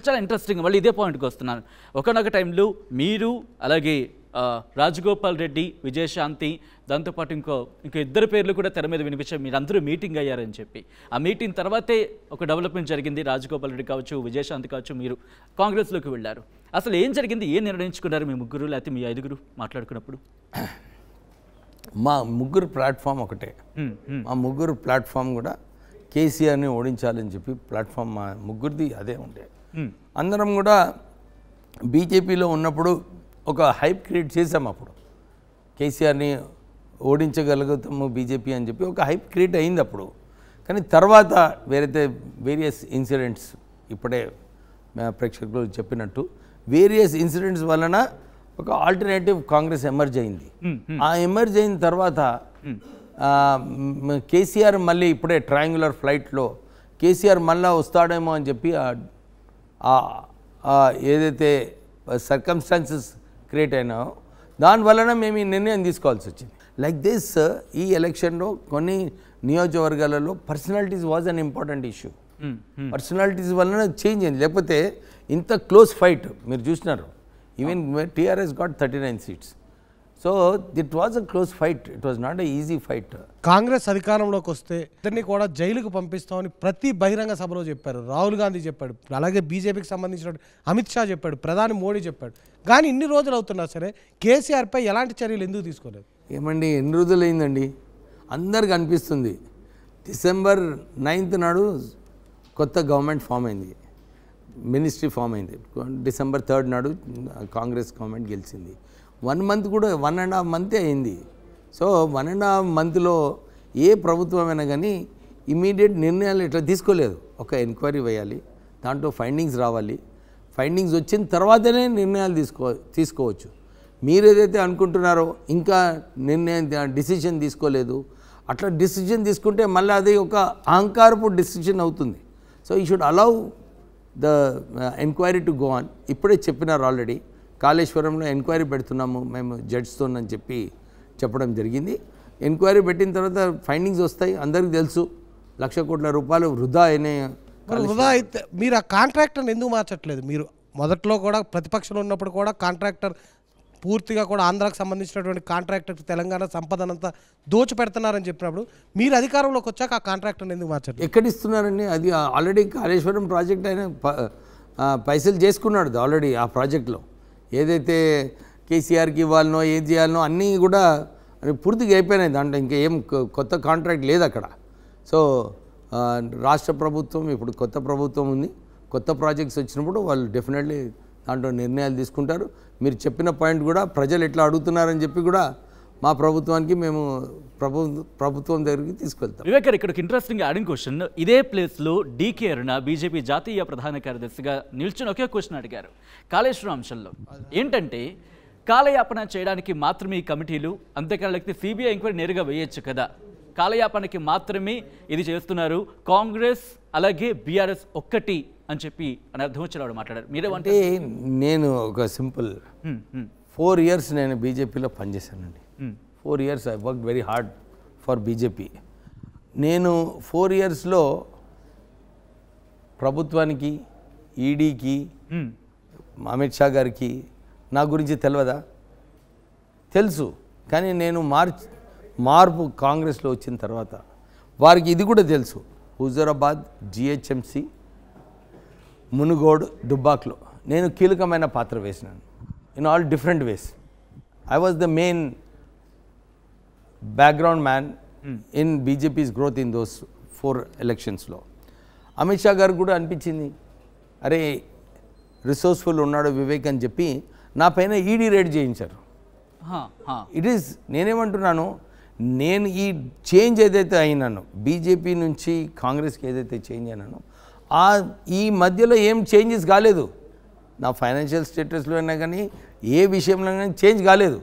చాలా ఇంట్రెస్టింగ్. మళ్ళీ ఇదే పాయింట్కి వస్తున్నాను. ఒకనొక టైంలో మీరు అలాగే రాజగోపాల్ రెడ్డి, విజయశాంతి, దాంతోపాటు ఇంకో ఇద్దరు పేర్లు కూడా తెర మీద వినిపించారు. మీరందరూ మీటింగ్ అయ్యారని చెప్పి. ఆ మీటింగ్ తర్వాతే ఒక డెవలప్మెంట్ జరిగింది. రాజగోపాల్ రెడ్డి కావచ్చు, విజయశాంతి కావచ్చు, మీరు కాంగ్రెస్లోకి వెళ్ళారు. అసలు ఏం జరిగింది? ఏం నిర్ణయించుకున్నారు మీ ముగ్గురు లేకపోతే మీ ఐదుగురు మాట్లాడుకున్నప్పుడు? మా ముగ్గురు ప్లాట్ఫామ్ ఒకటే. మా ముగ్గురు ప్లాట్ఫామ్ కూడా కేసీఆర్ని ఓడించాలని చెప్పి ప్లాట్ఫామ్ మా ముగ్గురిది అదే ఉండే. అందరం కూడా బీజేపీలో ఉన్నప్పుడు ఒక హైప్ క్రియేట్ చేసాం. అప్పుడు కేసీఆర్ని ఓడించగలుగుతాము బీజేపీ అని చెప్పి ఒక హైప్ క్రియేట్ అయింది అప్పుడు. కానీ తర్వాత వేరియస్ ఇన్సిడెంట్స్ ఇప్పుడే ప్రేక్షకులు చెప్పినట్టు వేరియస్ ఇన్సిడెంట్స్ వలన ఒక ఆల్టర్నేటివ్ కాంగ్రెస్ ఎమర్జ్ అయింది. ఆ ఎమర్జ్ అయిన తర్వాత కేసీఆర్ మళ్ళీ ఇప్పుడే ట్రయాంగులర్ ఫ్లైట్లో కేసీఆర్ మళ్ళీ వస్తాడేమో అని చెప్పి ఏదైతే సర్కమ్స్టాన్సెస్ క్రియేట్ అయినాయో దానివలన మేము ఈ నిర్ణయం తీసుకోవాల్సి వచ్చింది. లైక్ దిస్ ఈ ఎలక్షన్లో కొన్ని నియోజకవర్గాలలో personalities was an important issue. Personalities వలన చేంజ్ అయింది. లేకపోతే ఇంత క్లోజ్ ఫైట్ మీరు చూసినారు. Even TRS got 39 seats. So it was a close fight. It was not a easy fight. Congress అధికారంలోకి వస్తే ఇద్దరిని కూడా జైలుకు పంపిస్తామని ప్రతి బహిరంగ సభలో చెప్పారు. రాహుల్ గాంధీ చెప్పాడు, అలాగే బీజేపీకి సంబంధించిన అమిత్ షా చెప్పాడు, ప్రధాని మోడీ చెప్పాడు. కానీ ఇన్ని రోజులు అవుతున్నా సరే కేసీఆర్పై ఎలాంటి చర్యలు ఎందుకు తీసుకోలేదు? ఏమండి, ఎన్ని రోజులు అయిందండి? అందరికి అనిపిస్తుంది December 9th నాడు కొత్త గవర్నమెంట్ ఫామ్ అయింది, మినిస్ట్రీ ఫామ్ అయింది. December 3rd నాడు కాంగ్రెస్ గవర్నమెంట్ గెలిచింది. 1 month కూడా 1.5 month అయింది. సో 1.5 monthలో ఏ ప్రభుత్వమైనా కానీ ఇమీడియట్ నిర్ణయాలు ఇట్లా తీసుకోలేదు. ఒక ఎంక్వైరీ వేయాలి, దాంట్లో ఫైండింగ్స్ రావాలి. ఫైండింగ్స్ వచ్చిన తర్వాతనే నిర్ణయాలు తీసుకోవచ్చు. మీరు ఏదైతే అనుకుంటున్నారో ఇంకా డిసిషన్ తీసుకోలేదు, అట్లా డిసిషన్ తీసుకుంటే మళ్ళీ అది ఒక అహంకారపు డిసిషన్ అవుతుంది. So you should allow the enquiry to go on. ఇప్పుడే చెప్పినారు ఆల్రెడీ, కాళేశ్వరంలో ఎంక్వైరీ పెడుతున్నాము మేము జడ్జ్తో అని చెప్పడం జరిగింది. ఎంక్వైరీ పెట్టిన తర్వాత ఫైండింగ్స్ వస్తాయి. అందరికీ తెలుసు 1,00,000 కోట్ల రూపాయలు వృధా అయినాయి. వృధా అయితే మీరు ఆ కాంట్రాక్టర్ని ఎందుకు మార్చట్లేదు? మీరు మొదట్లో కూడా ప్రతిపక్షంలో ఉన్నప్పుడు కూడా కాంట్రాక్టర్ పూర్తిగా కూడా ఆంధ్రాకు సంబంధించినటువంటి కాంట్రాక్టర్ తెలంగాణ సంపదనంతా దోచిపెడుతున్నారని చెప్పినప్పుడు మీరు అధికారంలోకి వచ్చాక ఆ కాంట్రాక్టర్ని ఎందుకు మార్చట్లేదు? ఎక్కడ ఇస్తున్నారండి? అది ఆల్రెడీ కాళేశ్వరం ప్రాజెక్ట్ అయినా పైసలు చేసుకున్నాడు ఆల్రెడీ. ఆ ప్రాజెక్ట్లో ఏదైతే కేసీఆర్కి ఇవ్వాలనో ఏది చేయాలనో అన్నీ కూడా పూర్తిగా అయిపోయినాయి. దాంట్లో ఇంకేం కొత్త కాంట్రాక్ట్ లేదు అక్కడ. సో రాష్ట్ర ప్రభుత్వం ఇప్పుడు కొత్త ప్రభుత్వం ఉంది. కొత్త ప్రాజెక్ట్స్ వచ్చినప్పుడు వాళ్ళు డెఫినెట్లీ దాంట్లో నిర్ణయాలు తీసుకుంటారు. మీరు చెప్పిన పాయింట్ కూడా ప్రజలు ఎట్లా అడుగుతున్నారని చెప్పి కూడా మా ప్రభుత్వానికి మేము ప్రభుత్వం దగ్గరికి తీసుకెళ్తాం. వివేక్ గారు, ఇక్కడ ఇంట్రెస్టింగ్ యాడింగ్ క్వశ్చన్. ఇదే ప్లేస్లో డీకే అరుణ బీజేపీ జాతీయ ప్రధాన కార్యదర్శిగా నిల్చుని ఒకే క్వశ్చన్ అడిగారు కాళేశ్వరం అంశంలో. ఏంటంటే కాలయాపన చేయడానికి మాత్రమే ఈ కమిటీలు, అంతేకాని లేకపోతే సిబిఐ ఎంక్వైరీ నేరుగా వేయొచ్చు కదా, కాలయాపనకి మాత్రమే ఇది చేస్తున్నారు కాంగ్రెస్ అలాగే బీఆర్ఎస్ ఒక్కటి అని చెప్పి అని అర్థం వచ్చేవాడు మాట్లాడారు. మీరేమంటే? నేను ఒక సింపుల్ 4 years నేను బీజేపీలో పనిచేశానండి. 4 years I work very hard for BJP. నేను 4 yearsలో ప్రభుత్వానికి, ఈడీకి, అమిత్ షా గారికి నా గురించి తెలియదా? తెలుసు. కానీ నేను మార్పు కాంగ్రెస్లో వచ్చిన తర్వాత వారికి ఇది కూడా తెలుసు. హుజూరాబాద్, జిహెచ్ఎంసి, మునుగోడు, దుబ్బాక్లో నేను కీలకమైన పాత్ర వేసినాను in all different ways. I was the main background man in BJP's growth in those 4 electionsలో. అమిత్ షా గారు కూడా అనిపించింది, అరే రిసోర్స్ఫుల్ ఉన్నాడు వివేక్ అని చెప్పి నా పైన ఈడీ రైడ్ చేయించారు. ఇట్ ఈస్, నేనేమంటున్నాను, నేను ఈ చేంజ్ ఏదైతే అయినానో బీజేపీ నుంచి కాంగ్రెస్కి ఏదైతే చేంజ్ అయినానో ఈ మధ్యలో ఏం చేంజెస్ కాలేదు. నా ఫైనాన్షియల్ స్టేటస్లో అయినా కానీ ఏ విషయంలో కానీ చేంజ్ కాలేదు.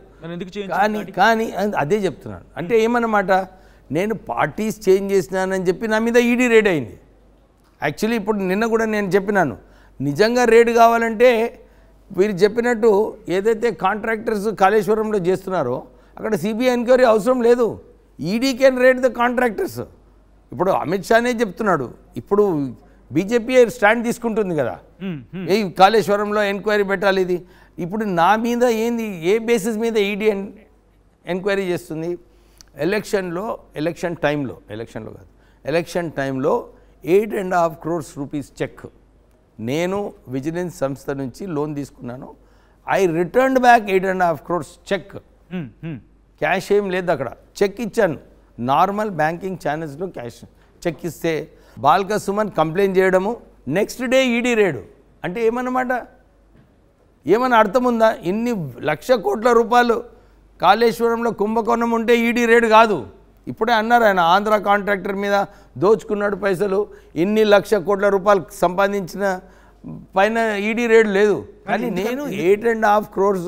కానీ అదే చెప్తున్నాను. అంటే ఏమన్నమాట, నేను పార్టీస్ చేంజ్ చేసినానని చెప్పి నా మీద ఈడీ రేడ్ అయింది. యాక్చువల్లీ ఇప్పుడు నిన్న కూడా నేను చెప్పినాను, నిజంగా రేడ్ కావాలంటే వీరు చెప్పినట్టు ఏదైతే కాంట్రాక్టర్స్ కాళేశ్వరంలో చేస్తున్నారో అక్కడ సిబిఐ ఎంక్వైరీ అవసరం లేదు. ED can raid the contractors. ఇప్పుడు అమిత్ షానే చెప్తున్నాడు, ఇప్పుడు బీజేపీ స్టాండ్ తీసుకుంటుంది కదా, ఏ కాళేశ్వరంలో ఎంక్వైరీ పెట్టాలి ఇది. ఇప్పుడు నా మీద ఏంది, ఏ బేసిస్ మీద ఈడీ ఎంక్వైరీ చేస్తుంది? ఎలక్షన్ టైంలో కాదు, ఎలక్షన్ టైంలో 8.5 crores రూపీస్ చెక్ నేను విజిలెన్స్ సంస్థ నుంచి లోన్ తీసుకున్నాను. I returned back 8.5 crores cheque. Cash ఏం లేదు అక్కడ, చెక్ ఇచ్చాను. నార్మల్ బ్యాంకింగ్ ఛానల్స్లో క్యాష్ చెక్ ఇస్తే బాల్క సుమన్ కంప్లైంట్ చేయడము, నెక్స్ట్ డే ఈడీ రేడు. అంటే ఏమన్నమాట? ఏమన్నా అర్థం ఉందా? ఇన్ని 1,00,000 కోట్ల రూపాయలు కాళేశ్వరంలో కుంభకోణం ఉంటే ఈడీ రేడు కాదు. ఇప్పుడే అన్నారు ఆయన, ఆంధ్ర కాంట్రాక్టర్ మీద దోచుకున్నాడు పైసలు, ఇన్ని 1,00,000 కోట్ల రూపాయలు సంపాదించిన పైన ఈడీ రేడు లేదు. కానీ నేను 8.5 crores